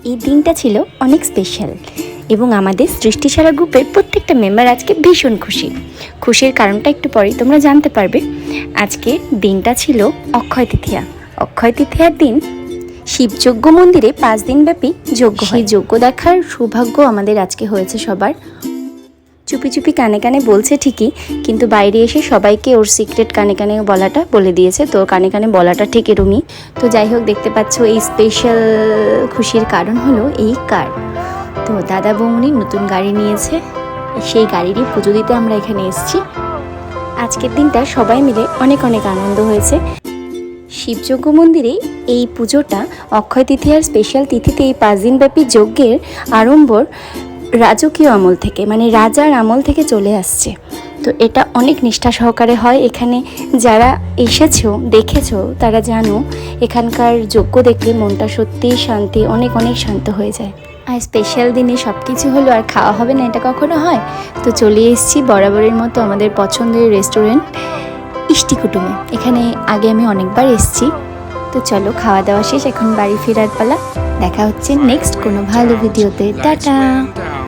এই দিনটা ছিল অনেক স্পেশাল এবং আমাদের সৃষ্টিছাড়া গ্রুপের প্রত্যেকটা মেম্বার আজকে ভীষণ খুশির কারণটা একটু পরেই তোমরা জানতে পারবে। আজকে দিনটা ছিল অক্ষয় তৃতীয়া। অক্ষয় তৃতীয়ার দিন শিবযজ্ঞ মন্দিরে 5 দিনব্যাপী যজ্ঞ হয়। সেই যজ্ঞ দেখার সৌভাগ্য আমাদের আজকে হয়েছে সবার। চুপি চুপি কানে কানে বলছে ঠিকই, কিন্তু বাইরে এসে সবাইকে ওর সিক্রেট কানে কানে বলাটা বলে দিয়েছে। তো কানে কানে বলাটা ঠিক এরমই। তো যাই হোক, দেখতে পাচ্ছ এই স্পেশাল খুশির কারণ হলো এই কার। তো দাদা বৌমনি নতুন গাড়ি নিয়েছে, সেই গাড়িরই পুজো দিতে আমরা এখানে এসেছি। আজকের দিনটা সবাই মিলে অনেক অনেক আনন্দ হয়েছে। শিবযজ্ঞ মন্দিরে এই পুজোটা অক্ষয় তৃতীয়ার স্পেশাল তিথিতে এই 5 দিনব্যাপী যজ্ঞের আড়ম্বর রাজকীয় আমল থেকে, মানে রাজার আমল থেকে চলে আসছে। তো এটা অনেক নিষ্ঠা সহকারে হয়। এখানে যারা এসেছো দেখেছো তারা জানো, এখানকার যজ্ঞ দেখলে মনটা সত্যিই শান্তি, অনেক অনেক শান্ত হয়ে যায়। আর স্পেশাল দিনে সব কিছু হলো আর খাওয়া হবে না, এটা কখনো হয়? তো চলে এসেছি বরাবরের মতো আমাদের পছন্দের রেস্টুরেন্ট ইষ্টি কুটুমে। এখানে আগে আমি অনেকবার এসেছি। তো চলো, খাওয়া দাওয়া শেষ, এখন বাড়ি ফেরার পালা। দেখা হচ্ছে নেক্সট কোনো ভালো ভিডিওতে। টাটা।